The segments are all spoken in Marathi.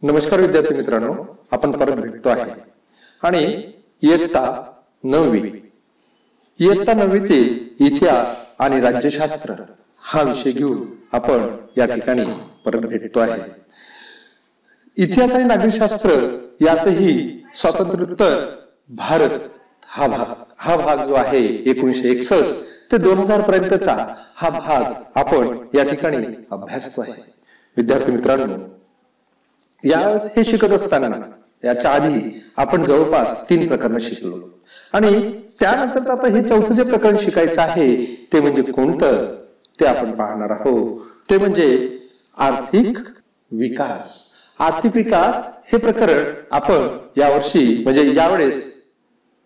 नमस्कार विद्यार्थी मित्रांनो, आपण परत भेटतो आहे आणि इयत्ता 9वीतील इतिहास आणि राज्यशास्त्र हा विषय घेऊन आपण या ठिकाणी परत भेटतो आहे। इतिहास आणि नागरिकशास्त्र यातही स्वातंत्र्योत्तर भारत हा भाग जो आहे 1961 ते 2000 पर्यंतचा हा भाग आपण या ठिकाणी अभ्यासतो आहे। विद्यार्थी मित्रांनो, यावेळेस हे शिकत असताना याच्या आधी आपण जवळपास 3 प्रकरण शिकलो आणि त्यानंतरच आता हे चौथं जे प्रकरण शिकायचं आहे ते म्हणजे कोणतं ते आपण पाहणार आहोत। ते म्हणजे आर्थिक विकास। आर्थिक विकास हे प्रकरण आपण यावर्षी म्हणजे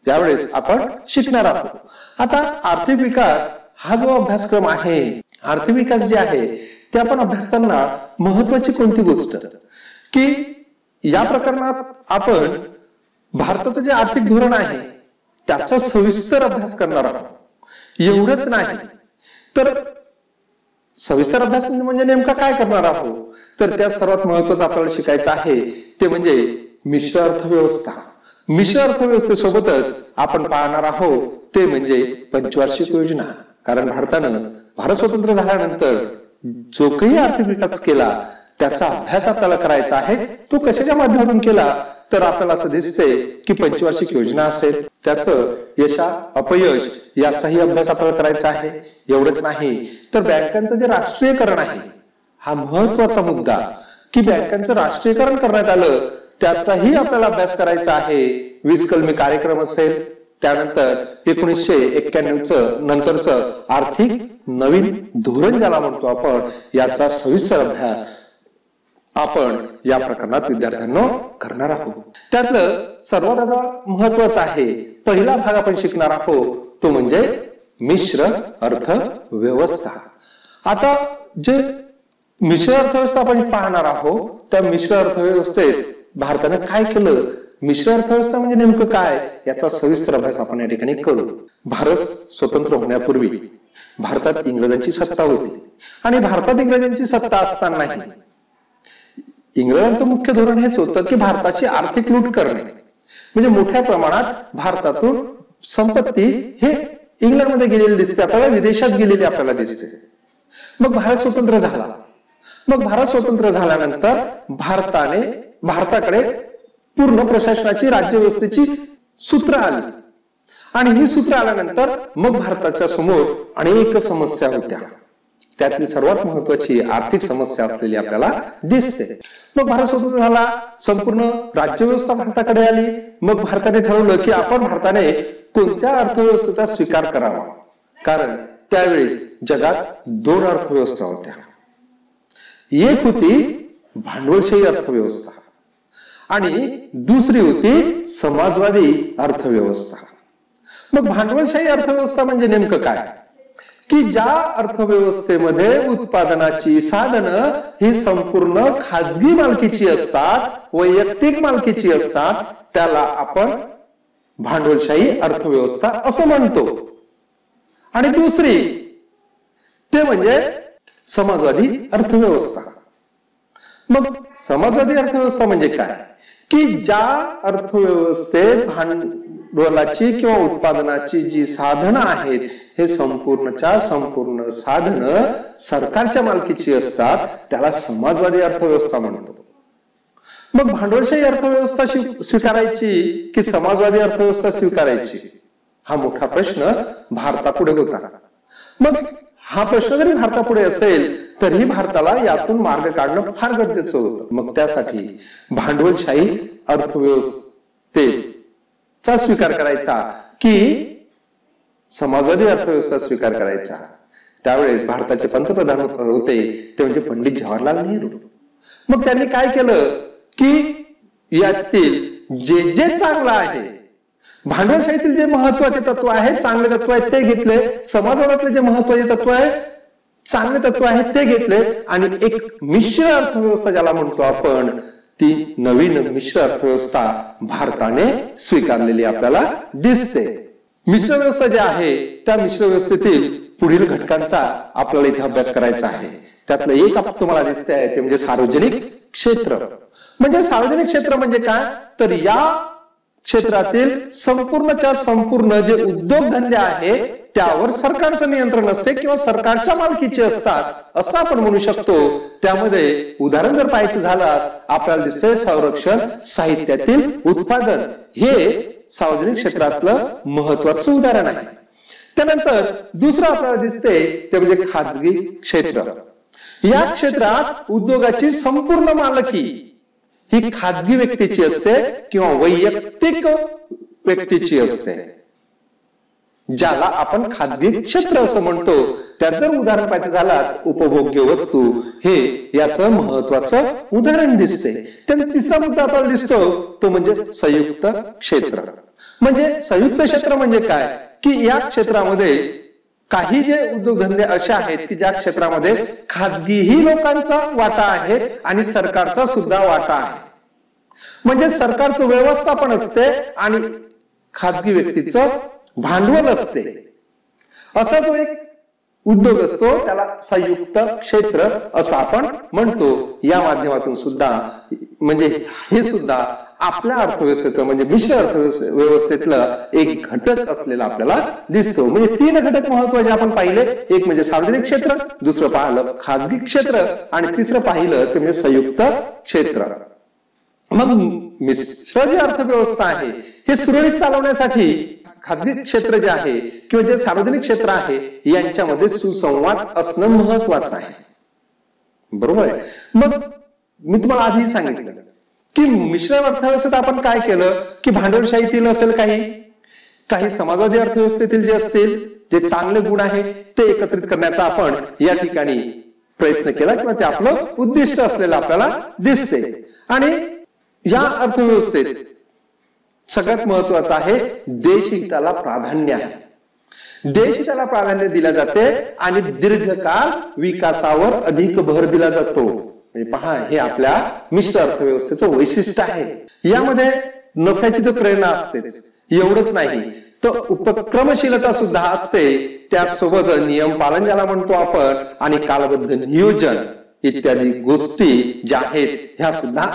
यावेळेस आपण शिकणार आहोत। आता आर्थिक विकास हा जो अभ्यासक्रम आहे, आर्थिक विकास जे आहे ते आपण अभ्यासताना महत्वाची कोणती गोष्ट की या प्रकरणात आपण भारताचं जे आर्थिक धोरण आहे त्याचा सविस्तर अभ्यास करणार आहोत। एवढंच नाही तर सविस्तर अभ्यास म्हणजे नेमका काय करणार आहोत, तर त्यात सर्वात महत्वाचं आपल्याला शिकायचं आहे ते म्हणजे मिश्र अर्थव्यवस्था। मिश्र अर्थव्यवस्थेसोबतच आपण पाहणार आहोत ते म्हणजे पंचवार्षिक योजना। कारण भारत स्वतंत्र झाल्यानंतर जो काही आर्थिक विकास केला त्याचा अभ्यास आपल्याला करायचा आहे। तो कशाच्या माध्यमातून केला तर आपल्याला असं दिसते की पंचवार्षिक योजना असेल, त्याचं यश अपयश याचाही अभ्यास आपल्याला करायचा आहे। एवढंच नाही तर बँकांचं जे राष्ट्रीयकरण आहे हा महत्वाचा मुद्दा की बँकांचं राष्ट्रीयकरण करण्यात आलं त्याचाही आपल्याला अभ्यास करायचा आहे। 20 कलमी कार्यक्रम असेल, त्यानंतर 1991 नंतरचं आर्थिक नवीन धोरण ज्याला म्हणतो आपण, याचा सविस्तर अभ्यास आपण या प्रकरणात विद्यार्थ्यांना करणार आहोत। त्यातलं सर्वात महत्वाचं आहे पहिला भाग आपण शिकणार आहोत तो म्हणजे मिश्र अर्थव्यवस्था। आता जे मिश्र अर्थव्यवस्था आपण पाहणार आहोत त्या मिश्र अर्थव्यवस्थेत भारताने काय केलं, मिश्र अर्थव्यवस्था म्हणजे नेमकं काय याचा सविस्तर अभ्यास आपण या ठिकाणी करू। भारत स्वतंत्र होण्यापूर्वी भारतात इंग्रजांची सत्ता होती आणि भारतात इंग्रजांची सत्ता असतानाही इंग्रजांचं मुख्य धोरण हेच होतं की भारताची आर्थिक लूट करणे। म्हणजे मोठ्या प्रमाणात भारतातून संपत्ती हे इंग्लंडमध्ये गेलेली दिसते आपल्याला, विदेशात गेलेली आपल्याला दिसते। मग भारत स्वतंत्र झाल्यानंतर भारताकडे पूर्ण प्रशासनाची राज्य व्यवस्थेची सूत्र आली आणि ही सूत्र आल्यानंतर मग भारताच्या समोर अनेक समस्या होत्या। त्यातली सर्वात महत्वाची आर्थिक समस्या असलेली आपल्याला दिसते। मग भारत स्वतंत्र झाला, संपूर्ण राज्यव्यवस्था भारताकडे आली। मग भारताने ठरवलं की भारताने कोणत्या अर्थव्यवस्थेचा स्वीकार करावा, कारण त्यावेळेस जगात 2 अर्थव्यवस्था होत्या। एक होती भांडवलशाही अर्थव्यवस्था आणि दुसरी होती समाजवादी अर्थव्यवस्था। मग भांडवलशाही अर्थव्यवस्था म्हणजे नेमकं काय की ज्या अर्थव्यवस्थेमध्ये उत्पादनाची साधनं ही संपूर्ण खाजगी मालकीची असतात, वैयक्तिक मालकीची असतात, त्याला आपण भांडवलशाही अर्थव्यवस्था असं म्हणतो। आणि दुसरी ते म्हणजे समाजवादी अर्थव्यवस्था। मग समाजवादी अर्थव्यवस्था म्हणजे काय की ज्या अर्थव्यवस्थेत भांडवलाची किंवा उत्पादनाची जी साधनं आहेत हे संपूर्णच्या संपूर्ण साधनं सरकारच्या मालकीची असतात, त्याला समाजवादी अर्थव्यवस्था म्हणतो। मग भांडवलशाही अर्थव्यवस्था स्वीकारायची की समाजवादी अर्थव्यवस्था स्वीकारायची हा मोठा प्रश्न भारतापुढे होता। मग हा प्रश्न जरी भारतापुढे असेल तरीही भारताला यातून मार्ग काढणं फार गरजेचं होतं। मग त्यासाठी भांडवलशाही अर्थव्यवस्थेचा स्वीकार करायचा की समाजवादी अर्थव्यवस्था स्वीकार करायचा। त्यावेळेस भारताचे पंतप्रधान होते ते म्हणजे पंडित जवाहरलाल नेहरू। मग त्यांनी काय केलं की यातील जे चांगलं आहे, भांडवलशाहीतील जे महत्वाचे तत्व आहे, चांगले तत्व आहेत ते घेतले, समाजवादातले जे महत्वाचे तत्व आहे, चांगले तत्व आहेत ते घेतले आणि एक मिश्र अर्थव्यवस्था ज्याला म्हणतो आपण, ती नवीन मिश्र अर्थव्यवस्था भारताने स्वीकारलेली आपल्याला दिसते। मिश्र व्यवस्था जी आहे त्या मिश्र व्यवस्थेतील पुढील घटकांचा आपल्याला इथे अभ्यास करायचा आहे। त्यातलं एक तुम्हाला दिसते आहे ते म्हणजे सार्वजनिक क्षेत्र. म्हणजे सार्वजनिक क्षेत्र म्हणजे काय, तर या क्षेत्रातील संपूर्णच्या संपूर्ण जे उद्योगधंदे आहे त्यावर सरकारचं नियंत्रण असते किंवा सरकारच्या मालकीचे असतात असं आपण म्हणू शकतो. त्यामध्ये उदाहरण जर पाहायचं झालं आपल्याला दिसते संरक्षण साहित्यातील उत्पादन हे सार्वजनिक क्षेत्रातलं महत्वाचं उदाहरण आहे. त्यानंतर दुसरं आपल्याला दिसते ते म्हणजे खाजगी क्षेत्र. या क्षेत्रात उद्योगाची संपूर्ण मालकी ही खाजगी व्यक्तीची असते किंवा वैयक्तिक व्यक्तीची असते, ज्याला आपण खाजगी क्षेत्र असं म्हणतो. त्यात जर उदाहरण पाहायचं झालं उपभोग्य वस्तू हे याचं महत्वाचं उदाहरण दिसते. त्यानंतर तिसरा मुद्दा आपल्याला दिसतो तो म्हणजे संयुक्त क्षेत्र. म्हणजे संयुक्त क्षेत्र म्हणजे काय की या क्षेत्रामध्ये काही जे उद्योगधंदे असे आहेत की ज्या क्षेत्रामध्ये खाजगीही लोकांचा वाटा आहे आणि सरकारचा सुद्धा वाटा आहे. म्हणजे सरकारचं व्यवस्थापन असते आणि खाजगी व्यक्तीचं भांडवल असते. असा जो एक उद्योग असतो त्याला संयुक्त क्षेत्र असं आपण म्हणतो. या माध्यमातून सुद्धा म्हणजे हे सुद्धा आपल्या अर्थव्यवस्थेचं म्हणजे मिश्र अर्थव्यवस्थेतलं एक घटक असलेला आपल्याला दिसतो. म्हणजे 3 घटक महत्वाचे आपण पाहिले, एक म्हणजे सार्वजनिक क्षेत्र, दुसरं पाहिलं खाजगी क्षेत्र आणि तिसरं पाहिलं ते म्हणजे संयुक्त क्षेत्र. मग मिश्र जी अर्थव्यवस्था आहे हे सुरळीत चालवण्यासाठी खाजगी क्षेत्र जे आहे किंवा जे सार्वजनिक क्षेत्र आहे यांच्यामध्ये सुसंवाद असणं महत्वाचं आहे. बरोबर आहे. मग मी तुम्हाला आधी सांगितलं की मिश्र अर्थव्यवस्थेत आपण काय केलं की भांडवलशाहीतील असेल काही समाजवादी अर्थव्यवस्थेतील जे असतील जे चांगले गुण आहे ते एकत्रित करण्याचा आपण या ठिकाणी प्रयत्न केला किंवा ते आपलं उद्दिष्ट असलेलं आपल्याला दिसते. आणि या अर्थव्यवस्थेत सगळ्यात महत्वाचं आहे देशहिताला प्राधान्य आहे. देशहिताला प्राधान्य दिले जाते आणि दीर्घकाळ विकासावर अधिक भर दिला जातो. म्हणजे पहा हे आपल्या मिश्र अर्थव्यवस्थेचं वैशिष्ट्य आहे. यामध्ये नफ्याची तर प्रेरणा असतेच, एवढंच नाही तर उपक्रमशीलता सुद्धा असते. त्याचसोबत नियम पालन ज्याला म्हणतो आपण आणि कालबद्ध नियोजन इत्यादी गोष्टी ज्या आहेत ह्या सुद्धा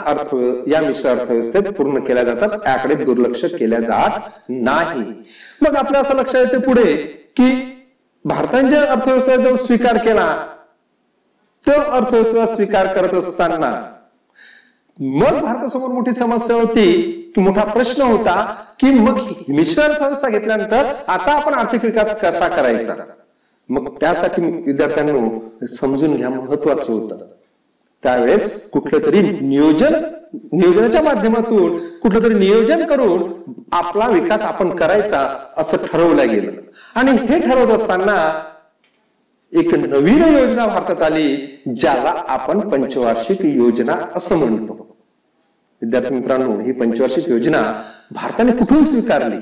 या मिश्र अर्थव्यवस्थेत पूर्ण केल्या जातात. त्याकडे दुर्लक्ष केल्या जात नाही. मग आपल्या असं लक्षात येते पुढे की भारताने ज्या अर्थव्यवस्थेचा जो स्वीकार केला तो अर्थव्यवस्थेचा स्वीकार करत असताना मग भारतासमोर मोठी समस्या होती की मोठा प्रश्न होता की मग मिश्र अर्थव्यवस्था घेतल्यानंतर आता आपण आर्थिक विकास कसा करायचा. मग त्यासाठी विद्यार्थ्यांना समजून घ्या महत्वाचं होतं. त्यावेळेस कुठलं तरी नियोजनाच्या माध्यमातून कुठलं तरी नियोजन करून आपला विकास आपण करायचा असं ठरवलं गेलं. आणि हे ठरवत असताना एक नवीन योजना भारतात आली ज्याला आपण पंचवार्षिक योजना असं म्हणतो. विद्यार्थी मित्रांनो ही पंचवार्षिक योजना भारताने कुठून स्वीकारली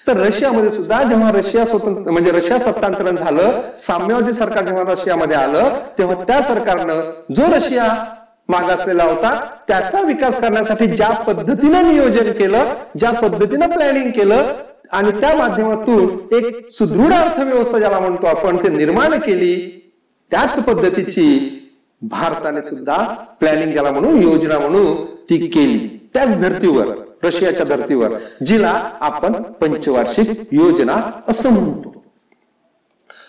तर रशियामध्ये सुद्धा जेव्हा रशिया स्वतंत्र म्हणजे रशिया सत्तांतरण झालं, साम्यवादी सरकार जेव्हा रशियामध्ये आलं तेव्हा त्या सरकारनं जो रशिया मागासलेला होता त्याचा विकास करण्यासाठी ज्या पद्धतीनं नियोजन केलं, ज्या पद्धतीनं प्लॅनिंग केलं आणि त्या माध्यमातून एक सुदृढ अर्थव्यवस्था ज्याला म्हणतो आपण ते निर्माण केली, त्याच पद्धतीची भारताने सुद्धा प्लॅनिंग ज्याला म्हणू योजना म्हणू ती केली. त्याच धर्तीवर रशियाच्या धर्तीवर जिला आपण पंचवार्षिक योजना असं म्हणतो.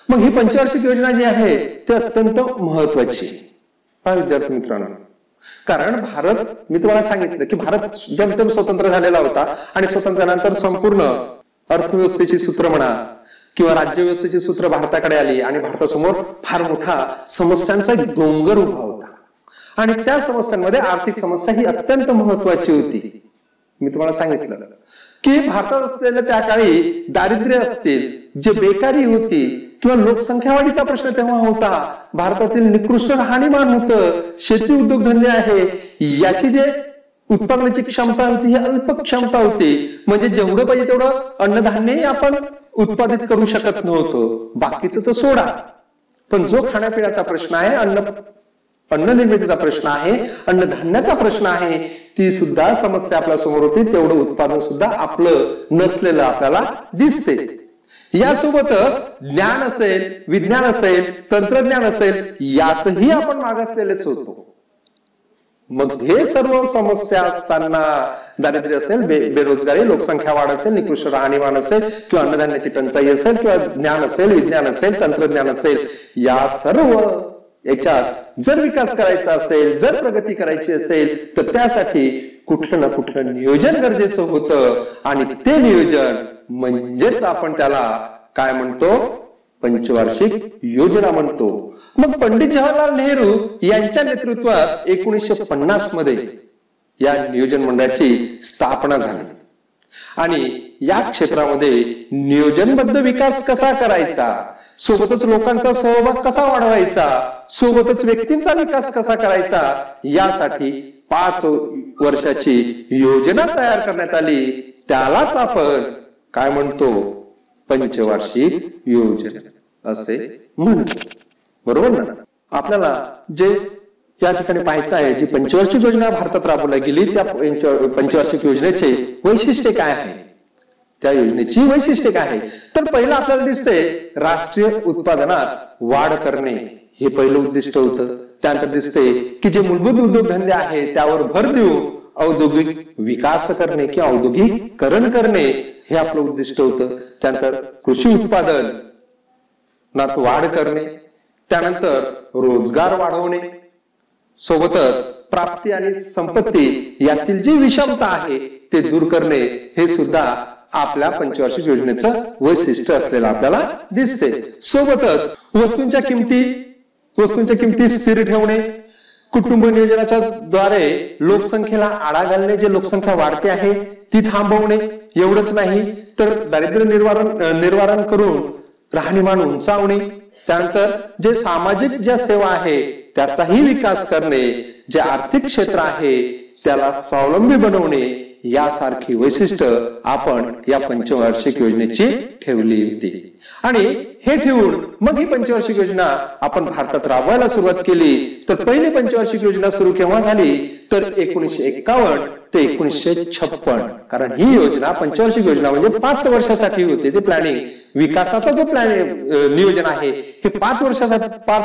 मग ही पंचवार्षिक योजना जी आहे ती अत्यंत महत्वाची विद्यार्थी मित्रांनो. कारण भारत मी तुम्हाला सांगितलं की भारत जेमतेम स्वतंत्र झालेला होता आणि स्वातंत्र्यानंतर संपूर्ण अर्थव्यवस्थेची सूत्र म्हणा किंवा राज्यव्यवस्थेची सूत्र भारताकडे आली आणि भारतासमोर फार मोठा समस्यांचा डोंगर उभा होता. आणि त्या समस्यांमध्ये आर्थिक समस्या ही अत्यंत महत्वाची होती. मी तुम्हाला सांगितलं की भारतात असलेल्या त्या काळी दारिद्र्य असतील, जे बेकारी होती किंवा लोकसंख्या वाढीचा प्रश्न तेव्हा होता, भारतातील निकृष्ट राहणीमान होतं, शेती उद्योगधंदे आहे याची जे उत्पादनाची क्षमता होती ही अल्प क्षमता होती. म्हणजे जेवढं पाहिजे तेवढं अन्नधान्यही आपण उत्पादित करू शकत नव्हतो, बाकीचं तर सोडा. पण जो खाण्यापिण्याचा प्रश्न आहे, अन्न निर्मितीचा प्रश्न आहे, अन्नधान्याचा प्रश्न आहे, ती सुद्धा समस्या आपल्या समोर होती. तेवढं उत्पादन सुद्धा आपलं नसलेलं आपल्याला दिसते. यासोबतच ज्ञान असेल, विज्ञान असेल, तंत्रज्ञान असेल यातही आपण मागासलेलेच होतो. मग हे सर्व समस्या असताना दारिद्र्य असेल, बेरोजगारी, लोकसंख्या वाढ असेल, निकृष्ट राहणीमान असेल किंवा अन्नधान्याची टंचाई असेल किंवा ज्ञान असेल, विज्ञान असेल, तंत्रज्ञान असेल, या सर्व याच्यात जर विकास करायचा असेल, जर प्रगती करायची असेल तर त्यासाठी कुठलं ना कुठलं नियोजन गरजेचं होतं. आणि ते नियोजन म्हणजेच आपण त्याला काय म्हणतो, पंचवार्षिक योजना म्हणतो. मग पंडित जवाहरलाल नेहरू यांच्या नेतृत्वात 1950 मध्ये या नियोजन मंडळाची स्थापना झाली आणि या क्षेत्रामध्ये नियोजनबद्ध विकास कसा करायचा, सोबतच लोकांचा सहभाग कसा वाढवायचा, सोबतच व्यक्तींचा विकास कसा करायचा, यासाठी 5 वर्षाची योजना तयार करण्यात आली. त्यालाच आपण काय म्हणतो, पंचवार्षिक योजना असे म्हणतो. बरोबर ना. आपल्याला जे या ठिकाणी पाहायचं आहे, जी पंचवार्षिक योजना भारतात राबवली गेली, त्या पंचवार्षिक योजनेचे वैशिष्ट्य काय आहे, त्या योजनेची वैशिष्ट्य काय आहे, तर पहिलं आपल्याला दिसते राष्ट्रीय उत्पादनात वाढ करणे हे पहिलं उद्दिष्ट होतं. त्यानंतर दिसते की जे मूलभूत उद्योगधंदे आहेत त्यावर भर देऊन औद्योगिक विकास करणे किंवा औद्योगिकरण करणे हे आपलं उद्दिष्ट होतं. त्यानंतर कृषी उत्पादन नात वाढ करणे, त्यानंतर रोजगार वाढवणे, सोबतच प्राप्ती आणि संपत्ती यातील जी विषमता आहे ते दूर करणे हे सुद्धा आपल्या पंचवार्षिक योजनेचं वैशिष्ट्य असलेलं आपल्याला दिसते. सोबतच वस्तूंच्या किमती स्थिर ठेवणे, कुटुंब नियोजनाच्या द्वारे लोकसंख्येला आळा घालणे, जे लोकसंख्या वाढते आहे ती थांबवणे. एवढंच नाही तर दारिद्र्य निवारण करून राहणीमान उंचावणे. त्यानंतर जे सामाजिक ज्या सेवा आहे त्याचाही विकास करणे, जे आर्थिक क्षेत्र आहे त्याला स्वावलंबी बनवणे, यासारखी वैशिष्ट्य आपण या पंचवार्षिक योजनेची ठेवली होती. आणि हे ठेवून मग ही पंचवार्षिक योजना आपण भारतात राबवायला सुरुवात केली. तर पहिली पंचवार्षिक योजना सुरू केव्हा झाली तर 1951 ते 1956. कारण ही योजना पंचवार्षिक योजना म्हणजे 5 वर्षासाठी होती. ते प्लॅनिंग विकासाचा जो नियोजन आहे हे 5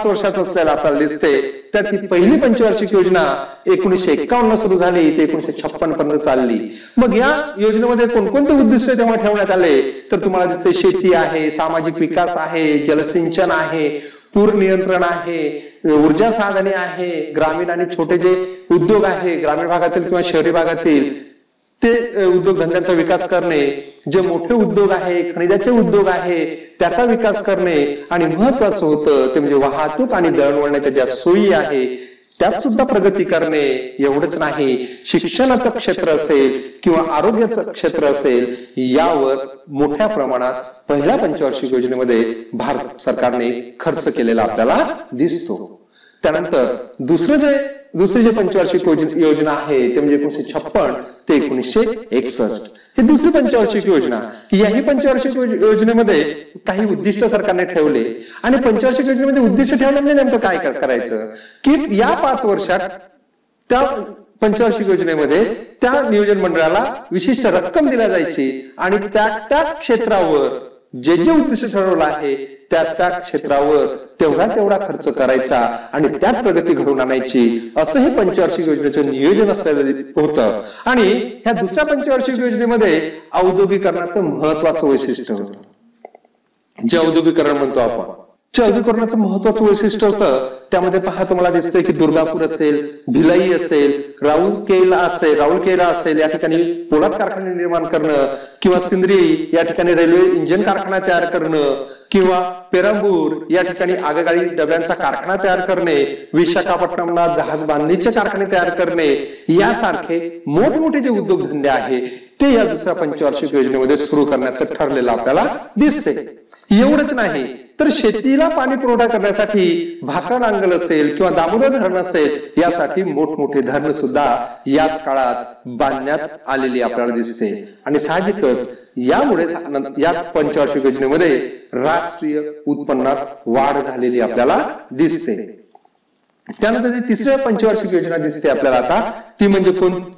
वर्षाचं असलेला आपल्याला दिसते. तर ती पहिली पंचवार्षिक योजना 1951 ला सुरू झाली ते 1956 पर्यंत चालली. मग या योजनेमध्ये कोणकोणते उद्दिष्ट तेव्हा ठेवण्यात आले तर तुम्हाला दिसते शेती आहे, सामाजिक विकास आहे, जलसिंचन आहे, पूर नियंत्रण आहे, ऊर्जा साधने आहे, ग्रामीण आणि छोटे जे उद्योग आहे ग्रामीण भागातील किंवा शहरी भागातील ते उद्योगधंद्यांचा विकास करणे, जे मोठे उद्योग आहे, खनिजाचे उद्योग आहे त्याचा विकास करणे, आणि महत्वाचं होतं ते म्हणजे वाहतूक आणि दळणवळणाच्या ज्या सोयी आहे त्यात सुद्धा प्रगती करणे. एवढंच नाही, शिक्षणाचं क्षेत्र असेल किंवा आरोग्याचं क्षेत्र असेल यावर मोठ्या प्रमाणात पहिल्या पंचवार्षिक योजनेमध्ये भारत सरकारने खर्च केलेला आपल्याला दिसतो. त्यानंतर दुसरी जे पंचवार्षिक योजना आहे ते म्हणजे 1956 ते 1961 ही दुसरी पंचवार्षिक योजना. याही पंचवार्षिक योजनेमध्ये काही उद्दिष्ट सरकारने ठेवले आणि पंचवार्षिक योजनेमध्ये उद्दिष्ट ठेवलं म्हणजे नेमकं काय करायचं की या 5 वर्षात त्या पंचवार्षिक योजनेमध्ये त्या नियोजन मंडळाला विशिष्ट रक्कम दिली जायची आणि त्या क्षेत्रावर जे उद्दिष्ट ठरवलं आहे त्या क्षेत्रावर तेवढा खर्च करायचा आणि त्यात प्रगती घडवून आणायची, असं हे पंचवार्षिक योजनेचं नियोजन असलेलं होतं. आणि ह्या दुसऱ्या पंचवार्षिक योजनेमध्ये औद्योगिकरणाचं महत्वाचं वैशिष्ट्य होतं, जे औद्योगिकरण म्हणतो आपण. जे औद्योगिकरणाचं महत्वाचं वैशिष्ट्य होतं त्यामध्ये पहा तुम्हाला दिसतंय की दुर्गापूर असेल, भिलाई असेल, राऊरकेला असेल या ठिकाणी पोलाद कारखाने निर्माण करणं, किंवा सिंद्री या ठिकाणी रेल्वे इंजिन कारखाना तयार करणं, किंवा पेरंबूर या ठिकाणी आगगाडी डब्यांचा कारखाना तयार करणे, विशाखापट्टणमला जहाज बांधणीचे कारखाने तयार करणे, यासारखे मोठमोठे जे उद्योगधंदे आहे ते या दुसऱ्या पंचवार्षिक योजनेमध्ये सुरू करण्याचं ठरलेलं आपल्याला दिसते. एवढंच नाही तर शेतीला पाणी पुरवठा करण्यासाठी भाकरा नांगल असेल किंवा दामोदर धरण असेल यासाठी मोठमोठे धरण सुद्धा याच काळात बांधण्यात आलेली आपल्याला दिसते. आणि साहजिकच यामुळे या पंचवार्षिक योजनेमध्ये राष्ट्रीय उत्पन्नात वाढ झालेली आपल्याला दिसते. त्यानंतर तिसऱ्या पंचवार्षिक योजना दिसते आपल्याला आता, ती म्हणजे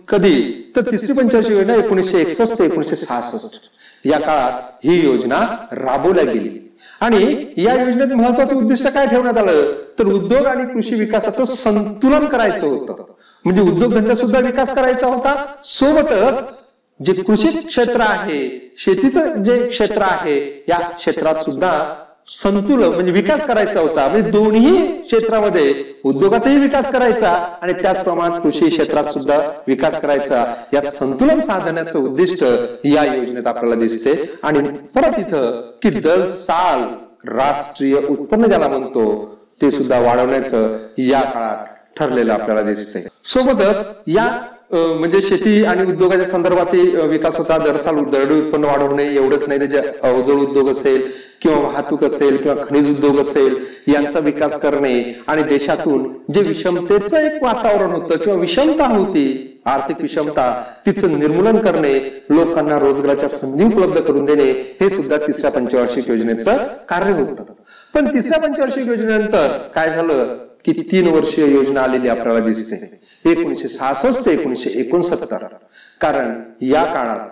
कधी तर तिसरी पंचवार्षिक योजना 1961 ते 1966 या काळात ही योजना राबवल्या गेली. आणि या योजनेत महत्वाचं उद्दिष्ट काय ठेवण्यात आलं तर उद्योग आणि कृषी विकासाचं संतुलन करायचं होतं. म्हणजे उद्योगधंदा सुद्धा विकास करायचा होता, सोबतच जे कृषी क्षेत्र आहे, शेतीचं जे क्षेत्र आहे, या क्षेत्रात सुद्धा संतुलन म्हणजे विकास करायचा होता. म्हणजे दोन्ही क्षेत्रामध्ये उद्योगातही विकास करायचा आणि त्याच प्रमाणात कृषी क्षेत्रात सुद्धा विकास करायचा. या संतुलन साधण्याचं उद्दिष्ट या योजनेत आपल्याला दिसते. आणि परत इथं की दर साल राष्ट्रीय उत्पन्न ज्याला म्हणतो ते सुद्धा वाढवण्याचं या काळात ठरलेलं आपल्याला दिसते. सोबतच या म्हणजे शेती आणि उद्योगाच्या संदर्भातील विकास होता. दरसाल दरडोई उत्पन्न वाढवणे एवढंच नाही, त्याचे अवजड उद्योग असेल किंवा वाहतूक असेल किंवा खनिज उद्योग असेल यांचा विकास करणे आणि देशातून जे विषमतेचं एक वातावरण होतं किंवा विषमता होती, आर्थिक विषमता, तिचं निर्मूलन करणे, लोकांना रोजगाराच्या संधी उपलब्ध करून देणे हे सुद्धा तिसऱ्या पंचवार्षिक योजनेचं कार्य होतं. पण तिसऱ्या पंचवार्षिक योजनेनंतर काय झालं की 3 वर्षीय योजना आलेली आपल्याला दिसते 1966 ते 1969. कारण या काळात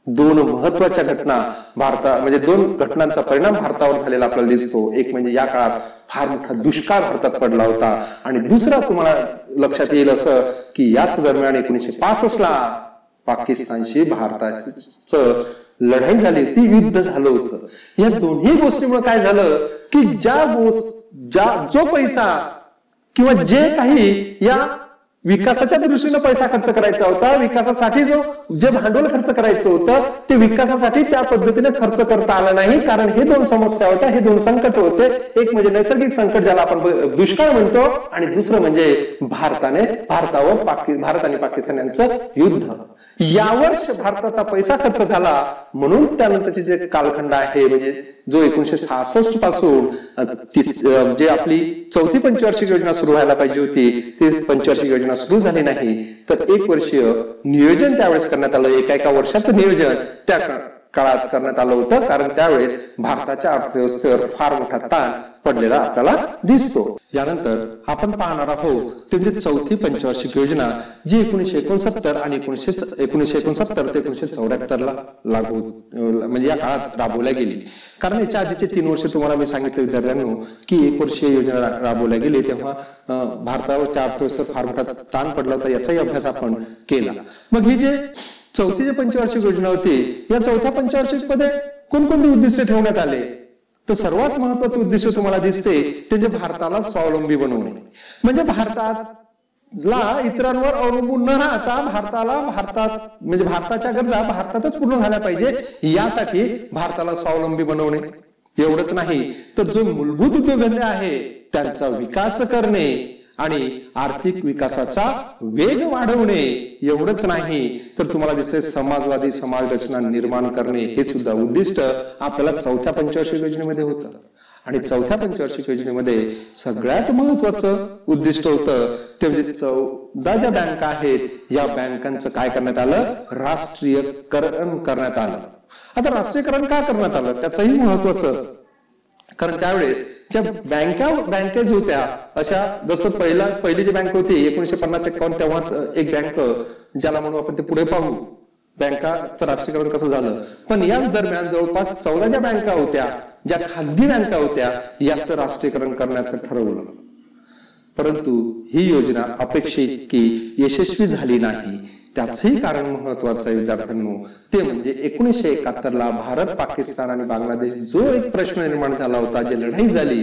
2 महत्वाच्या घटना म्हणजे 2 घटनांचा परिणाम भारतावर झालेला आपल्याला दिसतो. एक म्हणजे या काळात फार मोठा दुष्काळ भारतात पडला होता आणि दुसरा तुम्हाला लक्षात येईल असं की याच दरम्यान 1965 ला पाकिस्तानशी भारताचं लढाई झाली होती, युद्ध झालं होतं. या दोन्ही गोष्टीमुळे काय झालं की जो पैसा किंवा जे काही या विकासाच्या दृष्टीने पैसा खर्च करायचा होता, विकासासाठी जे भांडवल खर्च करायचं होतं ते विकासासाठी त्या पद्धतीने खर्च करता आला नाही. कारण हे 2 समस्या होत्या, हे 2 संकट होते. एक म्हणजे नैसर्गिक संकट ज्याला आपण दुष्काळ म्हणतो आणि दुसरं म्हणजे भारत आणि पाकिस्तान यांचं युद्ध. यावर भारताचा पैसा खर्च झाला. म्हणून त्यानंतरचे जे कालखंड आहे म्हणजे जो 1966 पासून जे आपली 4थी पंचवार्षिक योजना सुरू व्हायला पाहिजे होती ती पंचवार्षिक योजना सुरू झाली नाही. तर 1 वर्षीय नियोजन त्यावेळेस करण्यात आलं. एका वर्षाचं नियोजन त्या काळात करण्यात आलं होतं. कारण त्यावेळेस भारताच्या अर्थव्यवस्थेवर फार मोठा ताण पडलेला आपल्याला दिसतो. यानंतर आपण पाहणार आहोत ते म्हणजे 4थी पंचवार्षिक योजना जी 1969 आणि 1969 ते 1974 ला लागू म्हणजे या काळात राबवल्या गेली. कारण याच्या आधीचे 3 वर्ष तुम्हाला मी सांगितलं विद्यार्थ्यांनो की 1 वर्षीय योजना राबवल्या गेली तेव्हा भारतावरच्या अर्थव्यवस्थेवर फार मोठा ताण पडला होता, याचाही अभ्यास आपण केला. मग ही जे 4थी पंचवार्षिक योजना होती या 4थ्या पंचवार्षिक मध्ये कोणकोणते उद्दिष्ट ठेवण्यात आले तर सर्वात महत्वाचं उद्दिष्ट तुम्हाला दिसते ते म्हणजे भारताला स्वावलंबी बनवणे. म्हणजे भारताला इतरांवर अवलंबून न राहता म्हणजे भारताच्या गरजा भारतातच पूर्ण झाल्या पाहिजे यासाठी भारताला स्वावलंबी बनवणे. एवढंच नाही तर जो मूलभूत उद्योगधंदे आहे त्यांचा विकास करणे आणि आर्थिक विकासाचा वेग वाढवणे. एवढंच नाही तर तुम्हाला दिसते समाजवादी समाज रचना निर्माण करणे हे सुद्धा उद्दिष्ट आपल्याला 4थ्या पंचवार्षिक योजनेमध्ये होतं. आणि 4थ्या पंचवार्षिक योजनेमध्ये सगळ्यात महत्वाचं उद्दिष्ट होतं ते म्हणजे 14 ज्या बँका आहेत या बँकांचं काय करण्यात आलं, राष्ट्रीयकरण करण्यात आलं. आता राष्ट्रीयकरण का करण्यात आलं त्याचंही महत्वाचं, कारण त्यावेळेस ज्या बँकेज होत्या अशा जसं पहिली जी बँक होती 1950-51 तेव्हाच एक बँक ज्याला म्हणू आपण ते पुढे पाहू बँकाचं राष्ट्रीयकरण कसं झालं. पण याच दरम्यान जवळपास 14 ज्या बँका होत्या ज्या खासगी बँका होत्या याचं राष्ट्रीयकरण करण्याचं ठरवलं. परंतु ही योजना अपेक्षित की यशस्वी झाली नाही. त्याचंही कारण महत्वाचं आहे विद्यार्थ्यांनो, ते म्हणजे 1971 ला भारत पाकिस्तान आणि बांगलादेश जो एक प्रश्न निर्माण झाला होता, जी लढाई झाली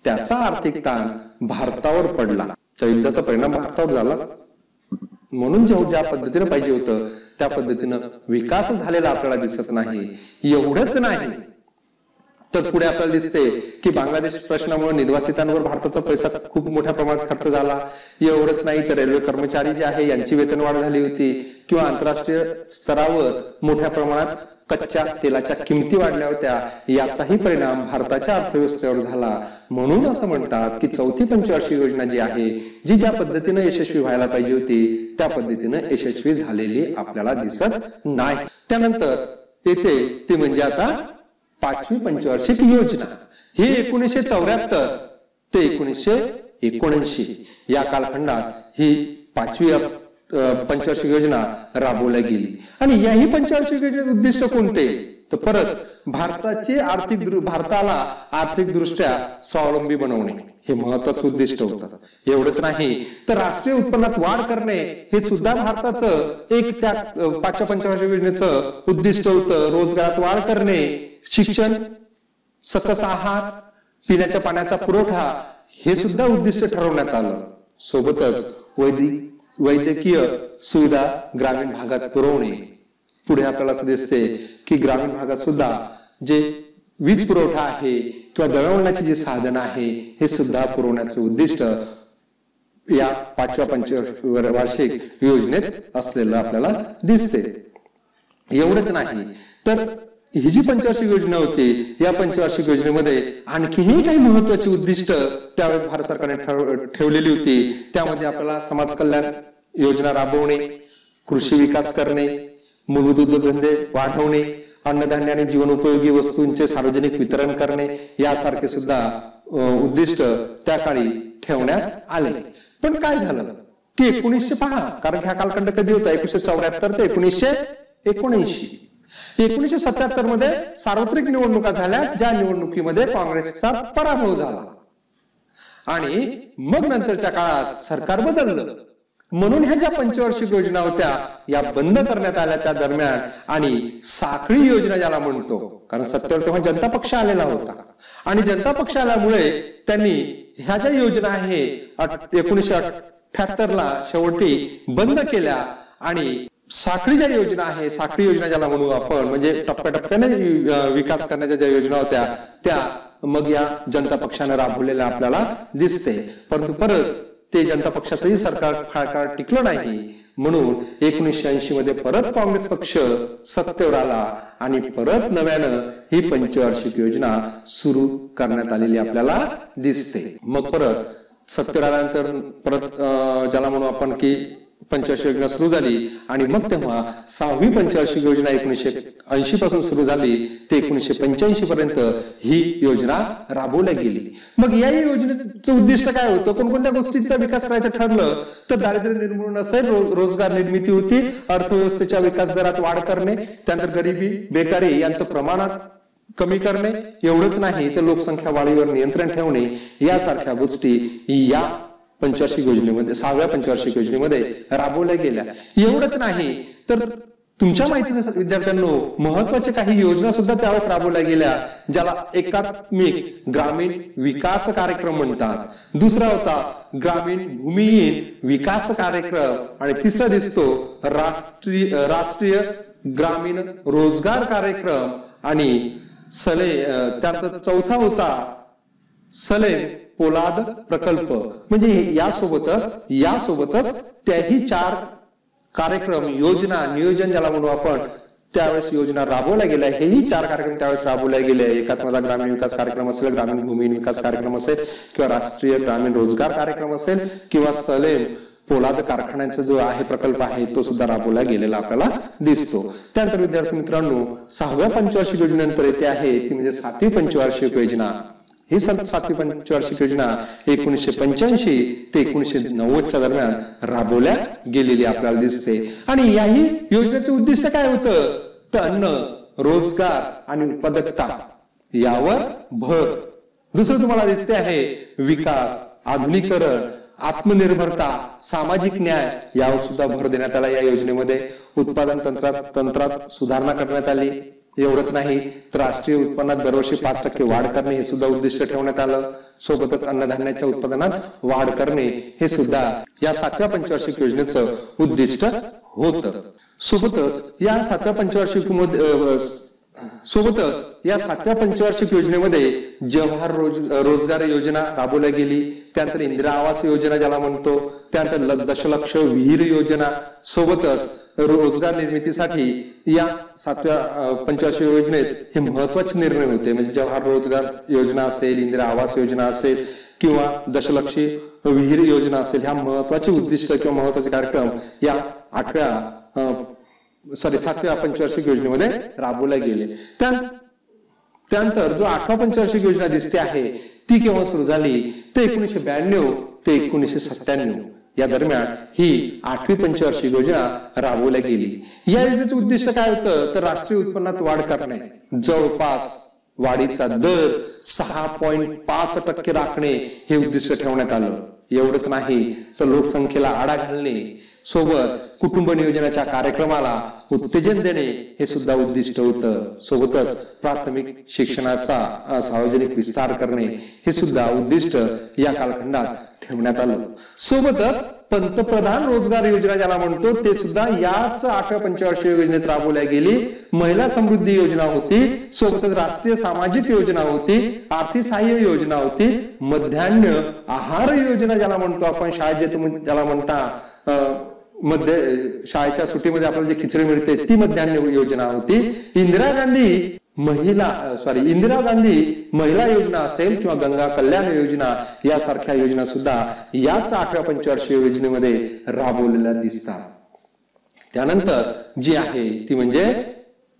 त्याचा आर्थिक ताण भारतावर पडला. त्या युद्धाचा परिणाम भारतावर झाला. म्हणून ज्या पद्धतीने पाहिजे होतं त्या पद्धतीनं विकास झालेला आपल्याला दिसत नाही. एवढंच नाही तर पुढे आपल्याला दिसते की बांगलादेश प्रश्नामुळे निर्वासितांवर भारताचा पैसा खूप मोठ्या प्रमाणात खर्च झाला. एवढंच नाही तर रेल्वे कर्मचारी जे आहे यांची वेतनवाढ झाली होती किंवा आंतरराष्ट्रीय स्तरावर मोठ्या प्रमाणात कच्च्या तेलाच्या किमती वाढल्या होत्या. याचाही परिणाम भारताच्या अर्थव्यवस्थेवर झाला. म्हणून असं म्हणतात की 4थी पंचवार्षिक योजना जी आहे जी ज्या पद्धतीने यशस्वी व्हायला पाहिजे होती त्या पद्धतीने यशस्वी झालेली आपल्याला दिसत नाही. त्यानंतर येते ते म्हणजे आता 5वी पंचवार्षिक योजना. ही 1974 ते 1979 या कालखंडात ही 5वी पंचवार्षिक योजना राबवली गेली. आणि याही पंचवार्षिक योजनेचे उद्दिष्ट कोणते तर परत भारताला आर्थिक दृष्ट्या स्वावलंबी बनवणे हे महत्वाचं उद्दिष्ट होतं. एवढंच नाही तर राष्ट्रीय उत्पन्नात वाढ करणे हे सुद्धा भारताचं एक त्या 5व्या पंचवार्षिक योजनेचं उद्दिष्ट होतं. रोजगारात वाढ करणे, शिक्षण, सकस आहार, पिण्याच्या पाण्याचा पुरवठा हे सुद्धा उद्दिष्ट ठरवण्यात आलं. सोबतच वैद्यकीय सुविधा ग्रामीण भागात पुरवणे. पुढे आपल्याला असं दिसते की ग्रामीण भागात सुद्धा जे वीज पुरवठा आहे किंवा दळणवळणाची जी साधन आहे हे सुद्धा पुरवण्याचं उद्दिष्ट या 5व्या पंचवार्षिक योजनेत असलेलं आपल्याला दिसते. एवढंच नाही तर ही जी पंचवार्षिक योजना होती या पंचवार्षिक योजनेमध्ये आणखीही काही महत्वाची उद्दिष्ट त्यावेळेस भारत सरकारने ठेवलेली होती. त्यामध्ये आपल्याला समाज कल्याण योजना राबवणे, कृषी विकास करणे, मूलभूत उद्योगधंदे वाढवणे, अन्नधान्य आणि जीवनोपयोगी वस्तूंचे सार्वजनिक वितरण करणे यासारखे सुद्धा उद्दिष्ट त्या काळी ठेवण्यात आले. पण काय झालं की 1900 पहा, कारण हा कालखंड कधी होता 1974 ते 1979. 1977 मध्ये सार्वत्रिक निवडणुका झाल्या, ज्या निवडणुकीमध्ये काँग्रेसचा पराभव झाला आणि मग नंतरच्या काळात सरकार बदललं. म्हणून ह्या ज्या पंचवार्षिक योजना होत्या या बंद करण्यात आल्या त्या दरम्यान. आणि साखळी योजना ज्याला म्हणतो, कारण सत्तेवर तेव्हा जनता पक्ष आलेला होता आणि जनता पक्ष आल्यामुळे त्यांनी ह्या ज्या योजना आहे 1978 ला शेवटी बंद केल्या. आणि साखळी ज्या योजना आहे, साखळी योजना ज्याला म्हणू आपण, म्हणजे टप्प्याटप्प्याने विकास करण्याच्या ज्या योजना होत्या त्या मग या जनता पक्षाने राबवलेल्या आपल्याला दिसते. परंतु परत ते जनता पक्षाचंही सरकार फार काळ टिकलं नाही. म्हणून 1980 मध्ये परत काँग्रेस पक्ष सत्तेवर आला आणि परत नव्यानं ही पंचवार्षिक योजना सुरू करण्यात आलेली आपल्याला दिसते. मग परत सत्तेवर आल्यानंतर परत ज्याला म्हणू आपण की पंचवार्षिक योजना सुरू झाली आणि मग तेव्हा 6वी पंचवार्षिक योजना 1980 पासून सुरू झाली ते 1985 पर्यंत ही योजना राबवल्या गेली. मग या योजनेचं उद्दिष्ट काय होतं, कोणकोणत्या गोष्टींचा विकास करायचं ठरलं तर दारिद्र्य निर्मूलन असेल, रोजगार निर्मिती होती, अर्थव्यवस्थेच्या विकास दरात वाढ करणे, त्यानंतर गरिबी, बेकारी यांचं प्रमाणात कमी करणे. एवढंच नाही तर लोकसंख्या वाढीवर नियंत्रण ठेवणे यासारख्या गोष्टी या पंचवार्षिक योजनेमध्ये 6व्या पंचवार्षिक योजनेमध्ये राबवल्या गेल्या. एवढंच नाही तर तुमच्या माहितीच्या विद्यार्थ्यांनो महत्वाच्या काही योजना सुद्धा त्यावेळेस राबवल्या गेल्या, ज्याला एकात्मिक ग्रामीण विकास कार्यक्रम म्हणतात. दुसरा होता ग्रामीण भूमिहीन विकास कार्यक्रम आणि तिसरा दिसतो राष्ट्रीय ग्रामीण रोजगार कार्यक्रम आणि त्यानंतर चौथा होता सलेम पोलाद प्रकल्प. म्हणजे यासोबतच त्याही 4 कार्यक्रम योजना नियोजन ज्याला म्हणू आपण त्यावेळेस योजना राबवल्या गेल्या. हेही 4 कार्यक्रम त्यावेळेस राबवल्या गेले. एकात्मता ग्रामीण विकास कार्यक्रम असेल, ग्रामीण भूमिहीन विकास कार्यक्रम असेल किंवा राष्ट्रीय ग्रामीण रोजगार कार्यक्रम असेल किंवा सलेम पोलाद कारखान्याचा जो आहे प्रकल्प आहे तो सुद्धा राबवला गेलेला आपल्याला दिसतो. त्यानंतर विद्यार्थी मित्रांनो 6व्या पंचवार्षिक योजनेनंतर येते आहे ती म्हणजे 7वी पंचवार्षिक योजना. ही 7वी पंचवार्षिक योजना 1985 ते 1990च्या दरम्यान राबवल्या गेलेली आपल्याला दिसते. आणि याही योजनेचं उद्दिष्ट काय होतं तर अन्न, रोजगार आणि उत्पादकता यावर भर. दुसरं तुम्हाला दिसते आहे विकास, आधुनिकीकरण, आत्मनिर्भरता, सामाजिक न्याय यावर सुद्धा भर देण्यात आला. या योजनेमध्ये उत्पादन तंत्रात सुधारणा करण्यात आली. एवढंच नाही तर राष्ट्रीय उत्पन्नात दरवर्षी 5% वाढ करणे हे सुद्धा उद्दिष्ट ठेवण्यात आलं. सोबतच अन्नधान्याच्या उत्पादनात वाढ करणे हे सुद्धा या 7व्या पंचवार्षिक योजनेचं उद्दिष्ट होतं. सोबतच या 7व्या पंचवार्षिक योजनेमध्ये जवाहर रोजगार योजना राबवल्या गेली. त्यानंतर इंदिरा आवास योजना ज्याला म्हणतो, त्यानंतर दशलक्ष विहीर योजना. सोबतच रोजगार निर्मितीसाठी या 7व्या पंचवार्षिक योजनेत हे महत्वाचे निर्णय होते. म्हणजे जवाहर रोजगार योजना असेल, इंदिरा आवास योजना असेल किंवा दशलक्षी विहीर योजना असेल, ह्या महत्वाचे उद्दिष्ट किंवा महत्वाचे कार्यक्रम या 7व्या पंचवार्षिक योजनेमध्ये राबवल्या गेले. त्यानंतर जो 8व्या पंचवार्षिक योजना दिसते आहे ती केव्हा सुरू झाली ते 1992 ते 1997. या दरम्यान ही 8वी पंचवार्षिक योजना राबवली गेली। या योजनेचं उद्दिष्ट काय होतं तर राष्ट्रीय उत्पन्नात वाढ करणे, जवळपास वाढीचा दर 6.5% राखणे हे उद्दिष्ट ठेवण्यात आलं। एवढंच नाही तर लोकसंख्येला आळा घालणे सोबत कुटुंब नियोजनाच्या कार्यक्रमाला उत्तेजन देणे हे सुद्धा उद्दिष्ट होतं। सोबतच प्राथमिक शिक्षणाचा सार्वजनिक विस्तार करणे हे सुद्धा उद्दिष्ट या कालखंडात ठेवण्यात आलं। सोबतच पंतप्रधान रोजगार योजना ज्याला म्हणतो ते सुद्धा याच 8व्या पंचवार्षिक योजनेत राबवली गेली। महिला समृद्धी योजना होती, सोबतच राष्ट्रीय सामाजिक योजना होती, आर्थिक सहाय्य योजना होती, मध्यान्ह आहार योजना ज्याला म्हणतो आपण, शाळेत ज्याला म्हणता शाळेच्या सुट्टीमध्ये आपल्याला जी खिचडी मिळते ती मध्यान्ह योजना होती। इंदिरा गांधी महिला योजना असेल किंवा गंगा कल्याण योजना यासारख्या योजना सुद्धा याच 8व्या पंचवार्षिक योजनेमध्ये राबवलेल्या दिसतात। त्यानंतर जी आहे ती म्हणजे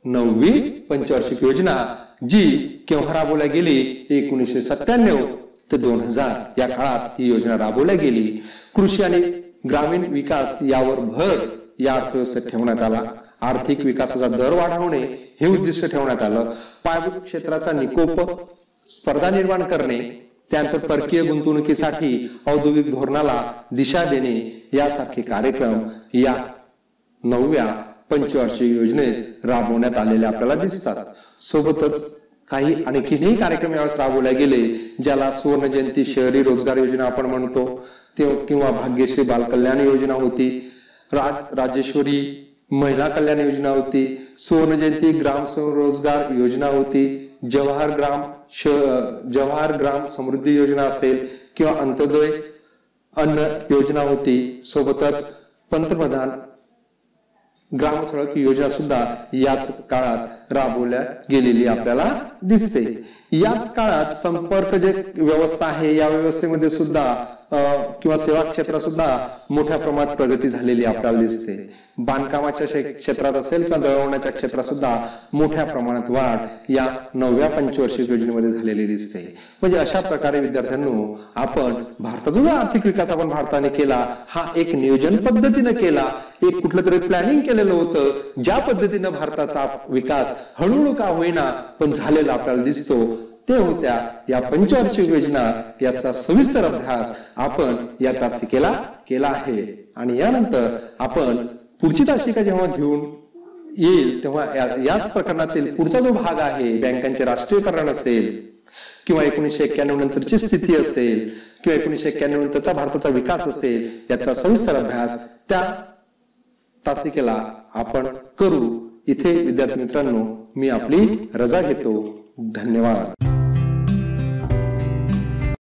9वी पंचवार्षिक योजना, जी केव्हा राबवली गेली 1997 ते 2000 या काळात ही योजना राबवली गेली। कृषी आणि ग्रामीण विकास यावर भर या अर्थव्यवस्थेत ठेवण्यात आला। आर्थिक विकासाचा दर वाढवणे हे उद्दिष्ट ठेवण्यात आलं। पायाभूत क्षेत्राचा निकोप, स्पर्धा निर्माण करणे, त्यानंतर परकीय गुंतवणुकीसाठी औद्योगिक धोरणाला दिशा देणे यासारखे कार्यक्रम या 9व्या पंचवार्षिक योजनेत राबवण्यात आलेले आपल्याला दिसतात। सोबतच काही आणखीनही कार्यक्रम यावेळेस राबवले गेले, ज्याला सुवर्ण जयंती शहरी रोजगार योजना आपण म्हणतो ते, किंवा भाग्यश्री बाल कल्याण योजना होती, राजेश्वरी महिला कल्याण योजना होती, सुवर्ण जयंती ग्राम स्वरोजगार योजना होती, जवाहर ग्राम समृद्धी योजना असेल किंवा अंत्योदय अन्न योजना होती। सोबतच पंतप्रधान ग्राम सडक योजना सुद्धा याच काळात राबवल्या गेलेली आपल्याला दिसते। याच काळात संपर्क जे व्यवस्था आहे या व्यवस्थेमध्ये सुद्धा किंवा सेवा क्षेत्रात सुद्धा मोठ्या प्रमाणात प्रगती झालेली आपल्याला दिसते। बांधकामाच्या क्षेत्रात असेल किंवा दळणवळणाच्या क्षेत्रात सुद्धा मोठ्या प्रमाणात वाढ या 9व्या पंचवार्षिक योजनेमध्ये झालेली दिसते। म्हणजे अशा प्रकारे विद्यार्थ्यांनो, आपण भारताचा जो आर्थिक विकास आपण भारताने केला हा एक नियोजन पद्धतीने केला, एक कुठलं तरी प्लॅनिंग केलेलं होतं। ज्या पद्धतीने भारताचा विकास हळूहळू का होईना पण झालेला आपल्याला दिसतो ते होत्या या पंचवार्षिक योजना। याचा सविस्तर अभ्यास आपण या तासिकेला केला आहे आणि यानंतर आपण पुढची तासिका जेव्हा घेऊन येईल तेव्हा याच प्रकरणातील पुढचा जो भाग आहे, बँकांचे राष्ट्रीयकरण असेल किंवा 1991 नंतरची स्थिती असेल किंवा 1991 नंतरचा भारताचा विकास असेल, याचा सविस्तर अभ्यास त्या तासिकेला आपण करू। इथे विद्यार्थी मित्रांनो, मी आपली रजा घेतो। धन्यवाद।